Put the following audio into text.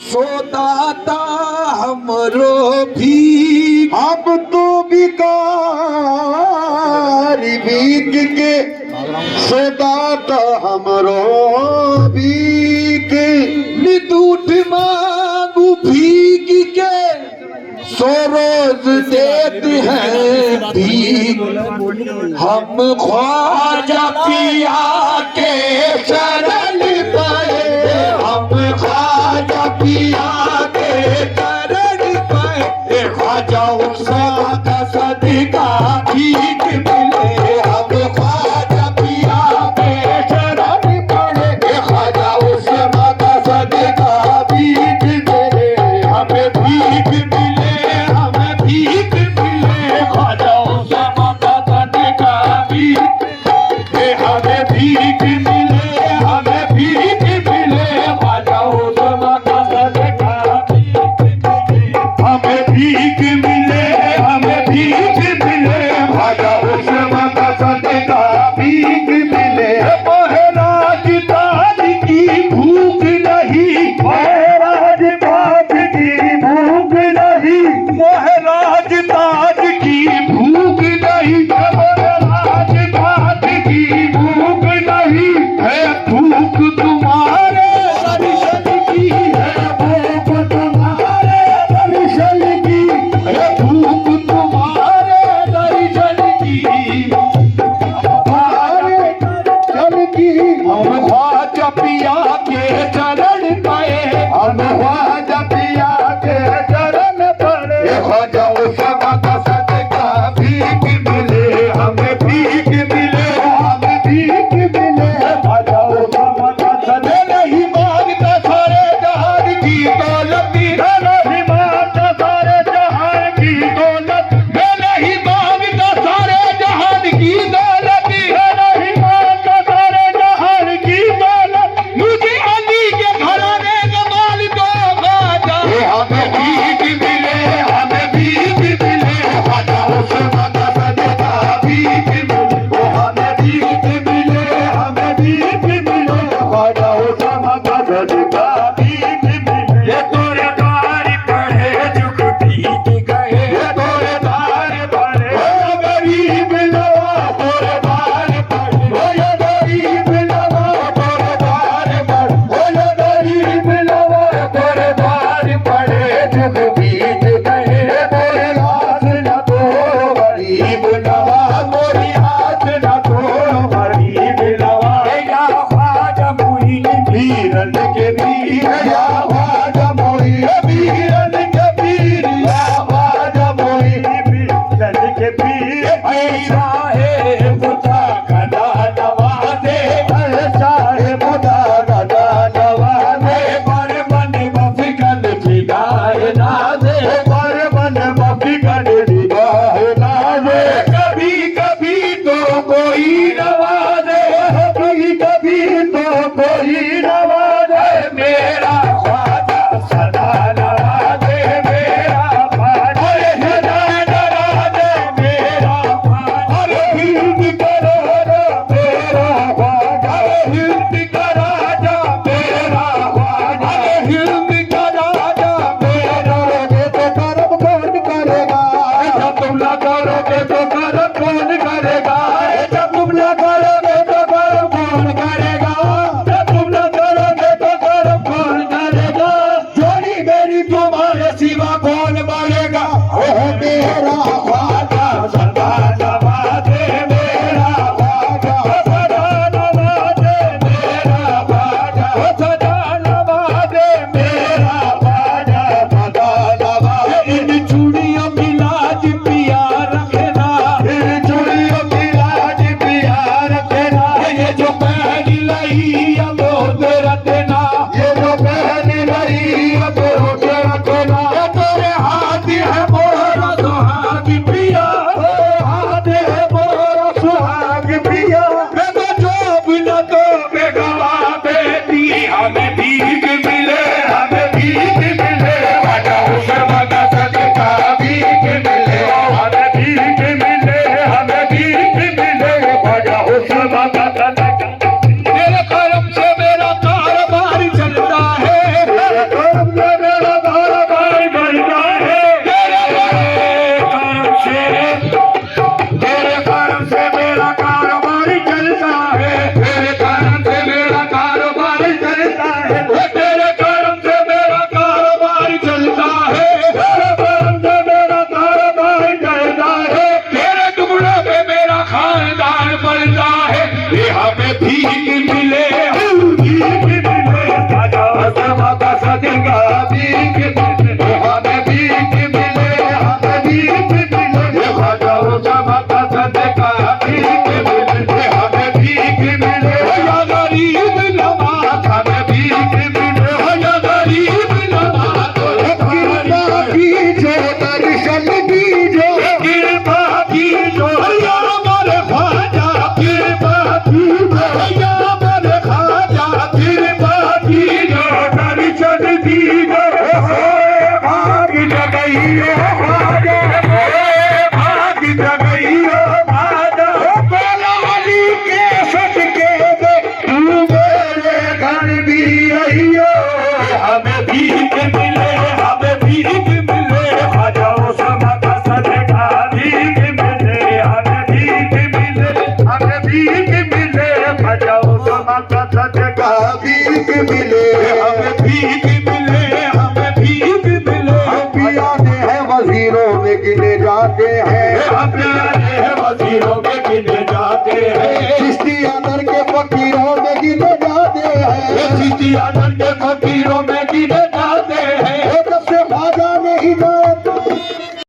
सोदाता हमरो भी अब तो बिकारी भीग के सोदाता हमरो भीग निदूठ मांगू भीग के सो रोज देते हैं भीग हम ख्वाजा पिया के शरण पाए हम ख्वाजा पिया के शरण पाए ख्वाजा उस्मा का सदका भीग मिले हम ख्वाजा पिया के शरण पाए ख्वाजा उस्मा का सदका भीग मिले हमें भीग मिले हमें भीग मिले ख्वाजा उस्मा का सदका भीग हमें भीग मिले हमें भीग मिले ख्वाजा उस्मा का सदका हमें भीग मिले हमें भीग मिले ख्वाजा उस्मा का सदका भीग मिले महाराज ताज की भूख नहीं महाराज ताज की भूख नहीं महाराज ताज की भूख नहीं महाराज ताज की भूख नहीं है भूख तुम्हारे दर्शन की है भूख तुम्हारे दर्शन की है भूख तुम्हारे दर्शन की हमारे चल की हम ख्वाजा पिया के चरण पाए हम ख्वाजा पिया के चरण पड़े ख्वाजा उस्मा का सदका भीख मिले हमें भीख मिले हमें भीख मिले ख्वाजा उस्मा का सदका नहीं मांगता सारे जहान की दौलत नहीं मांगता सारे जहान की दौलत मैं नहीं मांगता सारे जहान की दौलत नहीं मांगता सारे जहान की दौलत मुझे अली के घराने का माल दो ख्वाजा हमें भीख मिले हमें भीख मिले ख्वाजा उस्मा का सदका भीख मिले हमें भीख मिले हमें भीख मिले ख्वाजा उस्मा का सदका भीख मिले ये तोरे द्वार पढ़े झुक पीट गए ये तोरे द्वार पढ़े ओ गरीब नवा तोरे द्वार पढ़े ओ ये गरीब नवा तोरे द्वार पढ़े ओ ये गरीब नवा तोरे द्वार पढ़े झुक पीट गए तोरे हाथ न तो गरीब नवा मोरी हाथ न तो गरीब नवा या ख्वाजा मुईन वीरन के वीर या ख्वाजा मुईन वीरन के वीर या ख्वाजा मुईन वीरन के वीर ऐसा है खुदा का नवाज़े ऐसा है खुदा का नवाज़े पर मन बफिकन फिदाए नाज़े पर मन बफिकन फिदाए नाज़े कभी कभी तो कोई नवाज़े कभी कभी तो कोई नवाज़े मेरा ख्वाजा सदा नवाज़े मेरा ख्वाजा सदा नवाज़े मेरा ख्वाजा हिंद का राजा मेरा ख्वाजा हिंद का राजा मेरा ख्वाजा हिंद का राजा मेरा ये तो करम कौन करेगा ऐसा तुम ना करोगे तो करम कौन करेगा ऐसा तुम ना करोगे तो करम कौन करेगा ऐसा तुम ना करोगे तो करम कौन करेगा जोड़ी मेरी तुम्हारे सिवा कौन मारेगा ओह मेरा ख्वाजा सदा नवाज़े मेरा ख्वाजा सदा नवाज़े मेरा ख्वाजा सदा नवाज़े मेरा ख्वाजा सदा नवाज़े इन चूड़ियों की लाज पिया रखना इन चूड़ियों की लाज पिया रखना ये जो पहन लाई अब तेरा देना ये जो पहन लाई अब तेरा देना तेरे हाथ है मोरा सुहाग पिया हाथ है मोरा सुहाग पिया मैं तो जो बिना तो बेगवा बेटी हमें भीख मिले हमें भीख मिले ख्वाजा उस्मा का सदका भीख मिले हमें भीख मिले हमें भीख मिले ख्वाजा उस्मा का सदका तेरे करम से मेरा कारोबार चलता है तेरे करम से जगइयो ख्वाजा भाग जगइयो ख्वाजा लाली के सदके दे तू मेरे घर भी आइयो हमें भीख मिले ख्वाजा उस्मा का सदका भीख मिले हमें भीख मिले ख्वाजा उस्मा का सदका भीख मिले हमें भीख मिले हम पियाने हैं वजीरों में गिने जाते हैं वजीरों में गिने जाते हैं चिश्तिया दर के फकीरों में गिने जाते हैं चिश्तिया